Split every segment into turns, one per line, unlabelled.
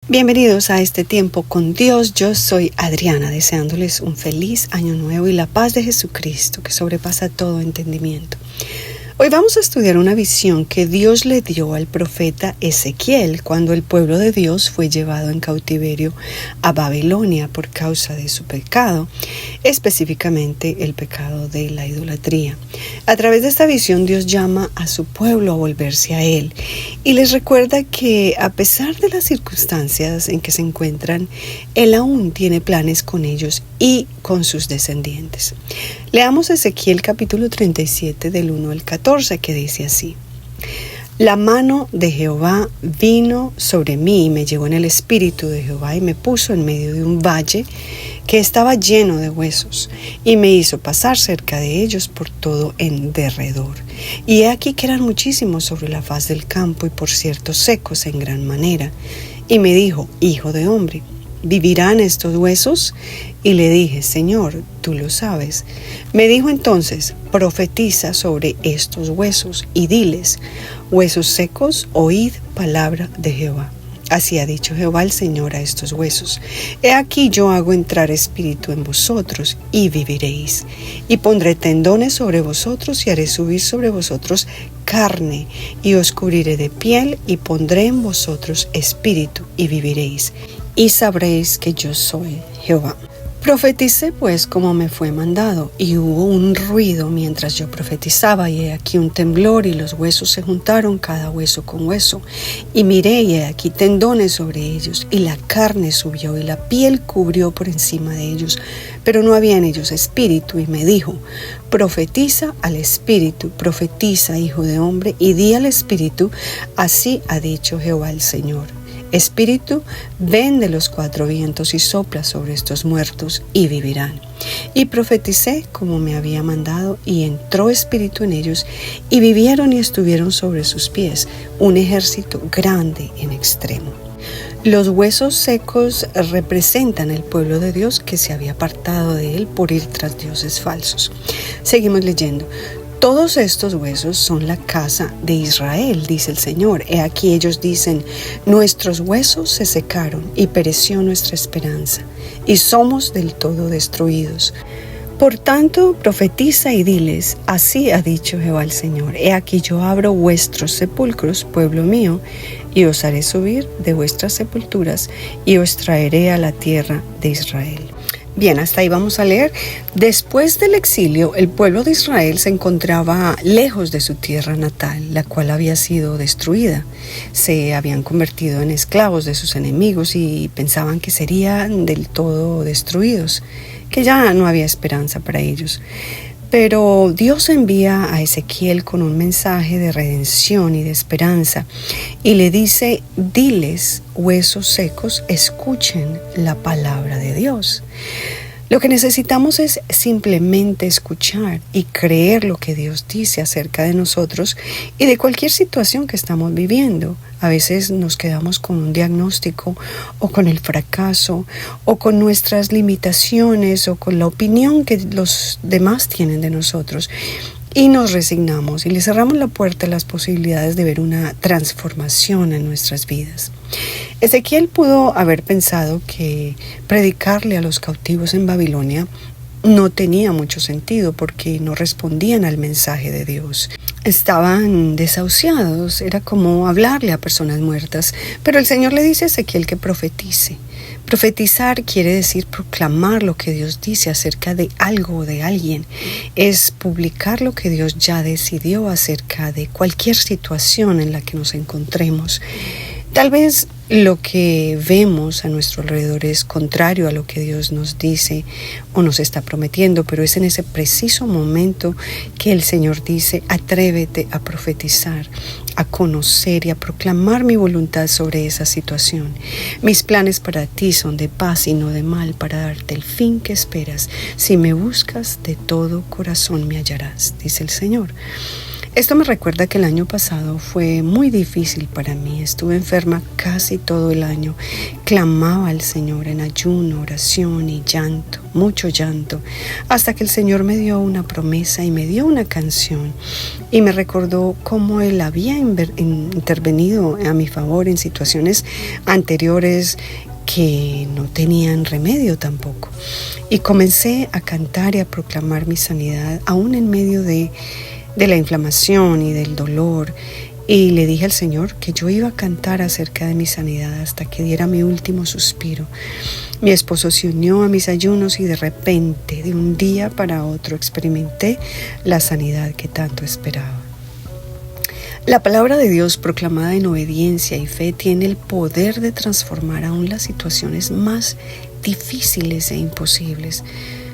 Bienvenidos a este tiempo con Dios. Yo soy Adriana, deseándoles un feliz año nuevo y la paz de Jesucristo que sobrepasa todo entendimiento. Hoy vamos a estudiar una visión que Dios le dio al profeta Ezequiel cuando el pueblo de Dios fue llevado en cautiverio a Babilonia por causa de su pecado, específicamente el pecado de la idolatría. A través de esta visión Dios llama a su pueblo a volverse a Él y les recuerda que a pesar de las circunstancias en que se encuentran, Él aún tiene planes con ellos y con sus descendientes. Leamos Ezequiel capítulo 37 del 1 al 14 que dice así: La mano de Jehová vino sobre mí y me llevó en el espíritu de Jehová y me puso en medio de un valle que estaba lleno de huesos y me hizo pasar cerca de ellos por todo en derredor. Y he aquí que eran muchísimos sobre la faz del campo y por cierto secos en gran manera. Y me dijo: Hijo de hombre, ¿vivirán estos huesos? Y le dije: Señor, tú lo sabes. Me dijo entonces: profetiza sobre estos huesos y diles: huesos secos, oíd palabra de Jehová. Así ha dicho Jehová el Señor a estos huesos: He aquí yo hago entrar espíritu en vosotros y viviréis. Y pondré tendones sobre vosotros y haré subir sobre vosotros carne y os cubriré de piel y pondré en vosotros espíritu y viviréis. Y sabréis que yo soy Jehová. Profeticé pues como me fue mandado, y hubo un ruido mientras yo profetizaba, y he aquí un temblor, y los huesos se juntaron cada hueso con hueso. Y miré, y he aquí tendones sobre ellos, y la carne subió, y la piel cubrió por encima de ellos, pero no había en ellos espíritu. Y me dijo: profetiza al espíritu, profetiza, hijo de hombre, y di al espíritu: así ha dicho Jehová el Señor. Espíritu, ven de los cuatro vientos y sopla sobre estos muertos y vivirán. Y profeticé como me había mandado, y entró espíritu en ellos, y vivieron y estuvieron sobre sus pies, un ejército grande en extremo. Los huesos secos representan el pueblo de Dios que se había apartado de él por ir tras dioses falsos. Seguimos leyendo. Todos estos huesos son la casa de Israel, dice el Señor. He aquí ellos dicen: nuestros huesos se secaron y pereció nuestra esperanza, y somos del todo destruidos. Por tanto, profetiza y diles: así ha dicho Jehová el Señor. He aquí yo abro vuestros sepulcros, pueblo mío, y os haré subir de vuestras sepulturas, y os traeré a la tierra de Israel. Bien, hasta ahí vamos a leer. Después del exilio, el pueblo de Israel se encontraba lejos de su tierra natal, la cual había sido destruida. Se habían convertido en esclavos de sus enemigos y pensaban que serían del todo destruidos, que ya no había esperanza para ellos. Pero Dios envía a Ezequiel con un mensaje de redención y de esperanza y le dice: diles, huesos secos, escuchen la palabra de Dios. Lo que necesitamos es simplemente escuchar y creer lo que Dios dice acerca de nosotros y de cualquier situación que estamos viviendo. A veces nos quedamos con un diagnóstico o con el fracaso o con nuestras limitaciones o con la opinión que los demás tienen de nosotros. Y nos resignamos y le cerramos la puerta a las posibilidades de ver una transformación en nuestras vidas. Ezequiel pudo haber pensado que predicarle a los cautivos en Babilonia no tenía mucho sentido porque no respondían al mensaje de Dios. Estaban desahuciados, era como hablarle a personas muertas. Pero el Señor le dice a Ezequiel que profetice. Profetizar quiere decir proclamar lo que Dios dice acerca de algo o de alguien. Es publicar lo que Dios ya decidió acerca de cualquier situación en la que nos encontremos. Tal vez lo que vemos a nuestro alrededor es contrario a lo que Dios nos dice o nos está prometiendo, pero es en ese preciso momento que el Señor dice: atrévete a profetizar, a conocer y a proclamar mi voluntad sobre esa situación. Mis planes para ti son de paz y no de mal, para darte el fin que esperas. Si me buscas de todo corazón me hallarás, dice el Señor. Esto me recuerda que el año pasado fue muy difícil para mí. Estuve enferma casi todo el año. Clamaba al Señor en ayuno, oración y llanto, mucho llanto, hasta que el Señor me dio una promesa y me dio una canción y me recordó cómo Él había intervenido a mi favor en situaciones anteriores que no tenían remedio tampoco. Y comencé a cantar y a proclamar mi sanidad, aún en medio de la inflamación y del dolor, y le dije al Señor que yo iba a cantar acerca de mi sanidad hasta que diera mi último suspiro. Mi esposo se unió a mis ayunos y de repente, de un día para otro, experimenté la sanidad que tanto esperaba. La palabra de Dios proclamada en obediencia y fe tiene el poder de transformar aún las situaciones más difíciles e imposibles.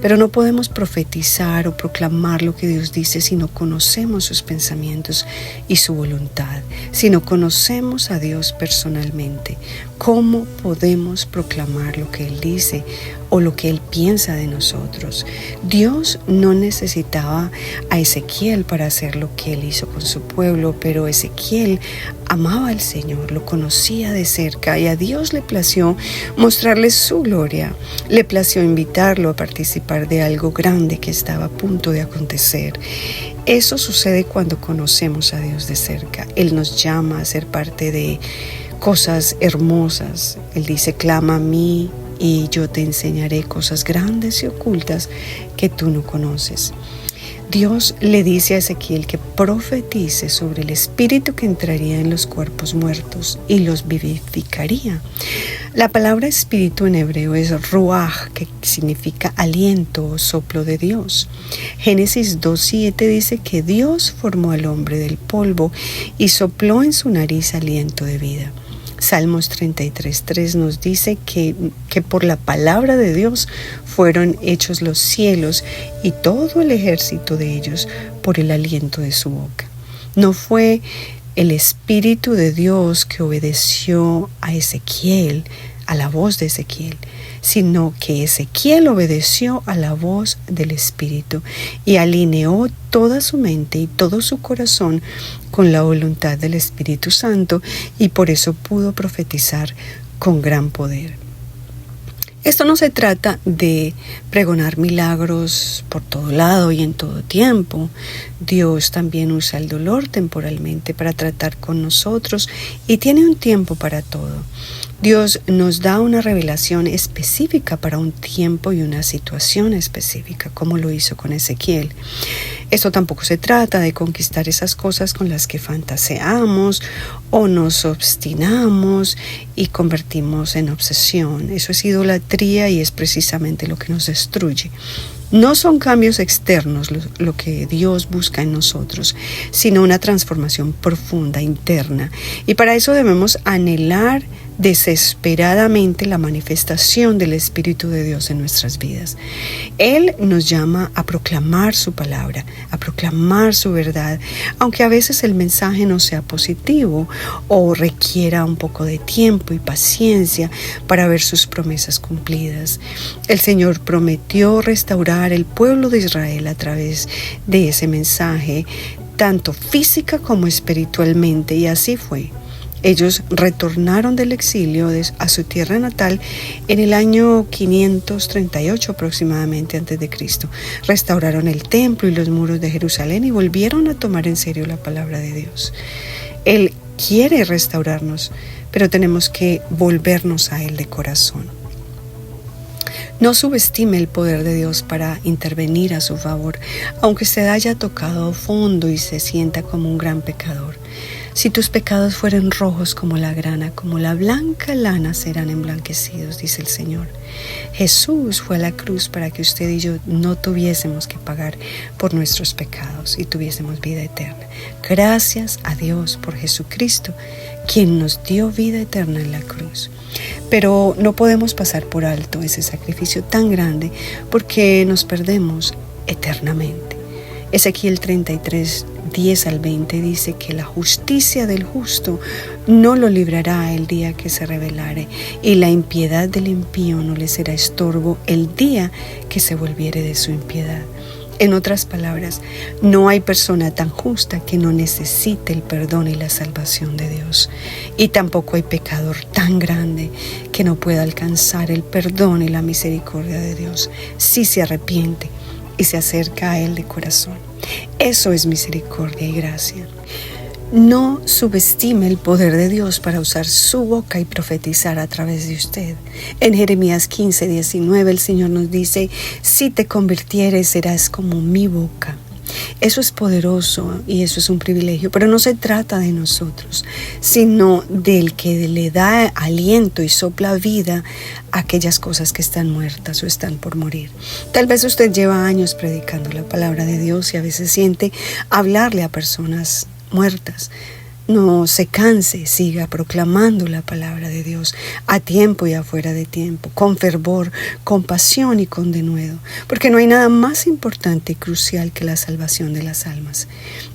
Pero no podemos profetizar o proclamar lo que Dios dice si no conocemos sus pensamientos y su voluntad, si no conocemos a Dios personalmente. ¿Cómo podemos proclamar lo que Él dice o lo que Él piensa de nosotros? Dios no necesitaba a Ezequiel para hacer lo que Él hizo con su pueblo, pero Ezequiel amaba al Señor, lo conocía de cerca y a Dios le plació mostrarle su gloria. Le plació invitarlo a participar de algo grande que estaba a punto de acontecer. Eso sucede cuando conocemos a Dios de cerca. Él nos llama a ser parte de cosas hermosas. Él dice: clama a mí y yo te enseñaré cosas grandes y ocultas que tú no conoces. Dios le dice a Ezequiel que profetice sobre el espíritu que entraría en los cuerpos muertos y los vivificaría. La palabra espíritu en hebreo es ruaj, que significa aliento o soplo de Dios. Génesis 2:7 dice que Dios formó al hombre del polvo y sopló en su nariz aliento de vida. Salmos 33:3 nos dice que por la palabra de Dios fueron hechos los cielos y todo el ejército de ellos por el aliento de su boca. No fue el Espíritu de Dios que obedeció a Ezequiel, a la voz de Ezequiel, sino que Ezequiel obedeció a la voz del Espíritu y alineó toda su mente y todo su corazón con la voluntad del Espíritu Santo, y por eso pudo profetizar con gran poder. Esto no se trata de pregonar milagros por todo lado y en todo tiempo. Dios también usa el dolor temporalmente para tratar con nosotros y tiene un tiempo para todo. Dios nos da una revelación específica para un tiempo y una situación específica, como lo hizo con Ezequiel. Esto tampoco se trata de conquistar esas cosas con las que fantaseamos o nos obstinamos y convertimos en obsesión. Eso es idolatría y es precisamente lo que nos destruye. No son cambios externos lo que Dios busca en nosotros, sino una transformación profunda, interna. Y para eso debemos anhelar desesperadamente la manifestación del Espíritu de Dios en nuestras vidas. Él nos llama a proclamar su palabra, a proclamar su verdad, aunque a veces el mensaje no sea positivo o requiera un poco de tiempo y paciencia para ver sus promesas cumplidas. El Señor prometió restaurar el pueblo de Israel a través de ese mensaje, tanto física como espiritualmente, y así fue. Ellos retornaron del exilio a su tierra natal en el año 538 aproximadamente antes de Cristo. Restauraron el templo y los muros de Jerusalén y volvieron a tomar en serio la palabra de Dios. Él quiere restaurarnos, pero tenemos que volvernos a Él de corazón. No subestime el poder de Dios para intervenir a su favor, aunque se haya tocado fondo y se sienta como un gran pecador. Si tus pecados fueren rojos como la grana, como la blanca lana serán emblanquecidos, dice el Señor. Jesús fue a la cruz para que usted y yo no tuviésemos que pagar por nuestros pecados y tuviésemos vida eterna. Gracias a Dios por Jesucristo, quien nos dio vida eterna en la cruz. Pero no podemos pasar por alto ese sacrificio tan grande porque nos perdemos eternamente. Ezequiel 33, 10 al 20 dice que la justicia del justo no lo librará el día que se rebelare, y la impiedad del impío no le será estorbo el día que se volviere de su impiedad. En otras palabras, no hay persona tan justa que no necesite el perdón y la salvación de Dios. Y tampoco hay pecador tan grande que no pueda alcanzar el perdón y la misericordia de Dios si se arrepiente y se acerca a Él de corazón. Eso es misericordia y gracia. No subestime el poder de Dios para usar su boca y profetizar a través de usted. En Jeremías 15:19 el Señor nos dice: si te convirtieres serás como mi boca. Eso es poderoso y eso es un privilegio, pero no se trata de nosotros, sino del que le da aliento y sopla vida a aquellas cosas que están muertas o están por morir. Tal vez usted lleva años predicando la palabra de Dios y a veces siente hablarle a personas muertas. No se canse, siga proclamando la palabra de Dios a tiempo y afuera de tiempo, con fervor, con pasión y con denuedo, porque no hay nada más importante y crucial que la salvación de las almas.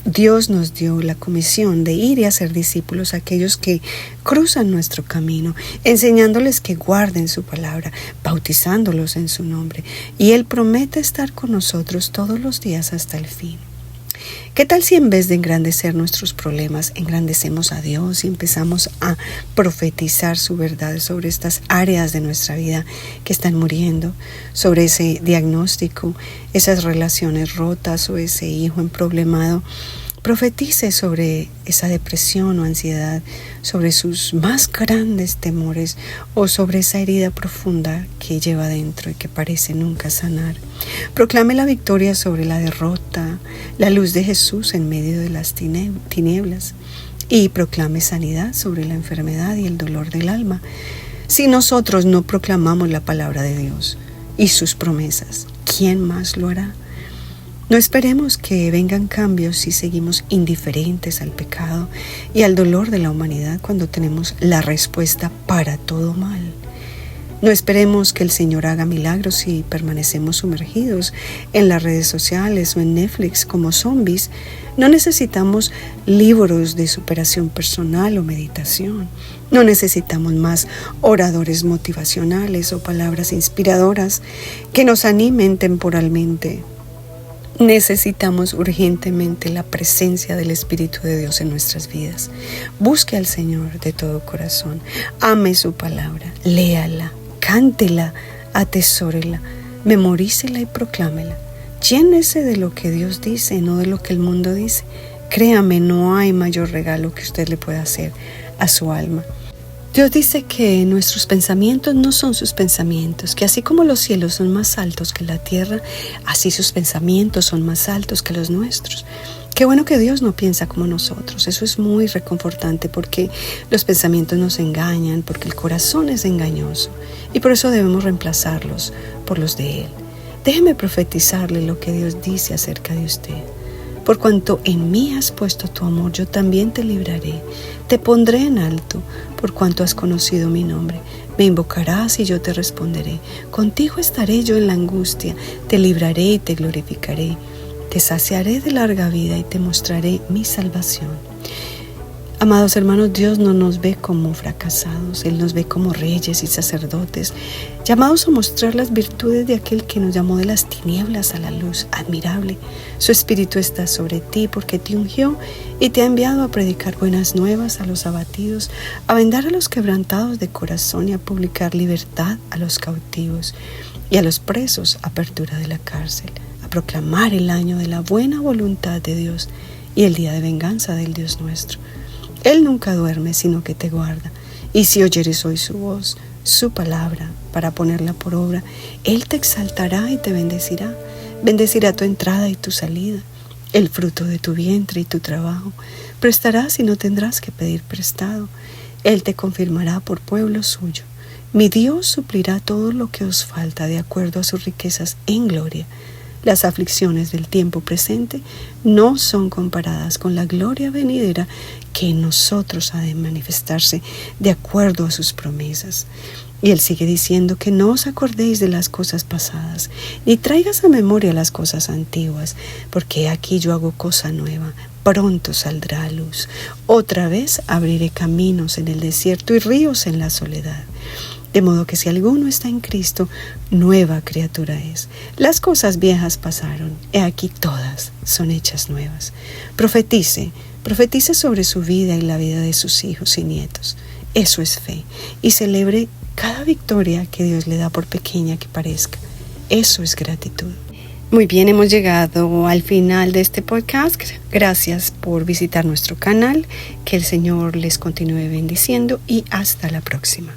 Dios nos dio la comisión de ir y hacer discípulos a aquellos que cruzan nuestro camino, enseñándoles que guarden su palabra, bautizándolos en su nombre, y Él promete estar con nosotros todos los días hasta el fin. ¿Qué tal si en vez de engrandecer nuestros problemas, engrandecemos a Dios y empezamos a profetizar su verdad sobre estas áreas de nuestra vida que están muriendo, sobre ese diagnóstico, esas relaciones rotas o ese hijo emproblemado? Profetice sobre esa depresión o ansiedad, sobre sus más grandes temores o sobre esa herida profunda que lleva dentro y que parece nunca sanar. Proclame la victoria sobre la derrota, la luz de Jesús en medio de las tinieblas, y proclame sanidad sobre la enfermedad y el dolor del alma. Si nosotros no proclamamos la palabra de Dios y sus promesas, ¿quién más lo hará? No esperemos que vengan cambios si seguimos indiferentes al pecado y al dolor de la humanidad cuando tenemos la respuesta para todo mal. No esperemos que el Señor haga milagros si permanecemos sumergidos en las redes sociales o en Netflix como zombies. No necesitamos libros de superación personal o meditación. No necesitamos más oradores motivacionales o palabras inspiradoras que nos animen temporalmente. Necesitamos urgentemente la presencia del Espíritu de Dios en nuestras vidas. Busque al Señor de todo corazón. Ame su palabra, léala, cántela, atesórela, memorícela y proclámela. Llénese de lo que Dios dice, no de lo que el mundo dice. Créame, no hay mayor regalo que usted le pueda hacer a su alma. Dios dice que nuestros pensamientos no son sus pensamientos, que así como los cielos son más altos que la tierra, así sus pensamientos son más altos que los nuestros. Qué bueno que Dios no piensa como nosotros. Eso es muy reconfortante porque los pensamientos nos engañan, porque el corazón es engañoso y por eso debemos reemplazarlos por los de Él. Déjeme profetizarle lo que Dios dice acerca de usted. Por cuanto en mí has puesto tu amor, yo también te libraré. Te pondré en alto, por cuanto has conocido mi nombre. Me invocarás y yo te responderé. Contigo estaré yo en la angustia. Te libraré y te glorificaré. Te saciaré de larga vida y te mostraré mi salvación. Amados hermanos, Dios no nos ve como fracasados, Él nos ve como reyes y sacerdotes, llamados a mostrar las virtudes de aquel que nos llamó de las tinieblas a la luz admirable. Su Espíritu está sobre ti porque te ungió y te ha enviado a predicar buenas nuevas a los abatidos, a vendar a los quebrantados de corazón y a publicar libertad a los cautivos y a los presos apertura de la cárcel, a proclamar el año de la buena voluntad de Dios y el día de venganza del Dios nuestro. Él nunca duerme, sino que te guarda. Y si oyeres hoy su voz, su palabra, para ponerla por obra, Él te exaltará y te bendecirá. Bendecirá tu entrada y tu salida, el fruto de tu vientre y tu trabajo. Prestarás y no tendrás que pedir prestado. Él te confirmará por pueblo suyo. Mi Dios suplirá todo lo que os falta de acuerdo a sus riquezas en gloria. Las aflicciones del tiempo presente no son comparadas con la gloria venidera que en nosotros ha de manifestarse de acuerdo a sus promesas. Y Él sigue diciendo que no os acordéis de las cosas pasadas, ni traigas a memoria las cosas antiguas, porque aquí yo hago cosa nueva, pronto saldrá a luz. Otra vez abriré caminos en el desierto y ríos en la soledad. De modo que si alguno está en Cristo, nueva criatura es. Las cosas viejas pasaron, he aquí todas son hechas nuevas. Profetice sobre su vida y la vida de sus hijos y nietos. Eso es fe. Y celebre cada victoria que Dios le da, por pequeña que parezca. Eso es gratitud. Muy bien, hemos llegado al final de este podcast. Gracias por visitar nuestro canal. Que el Señor les continúe bendiciendo y hasta la próxima.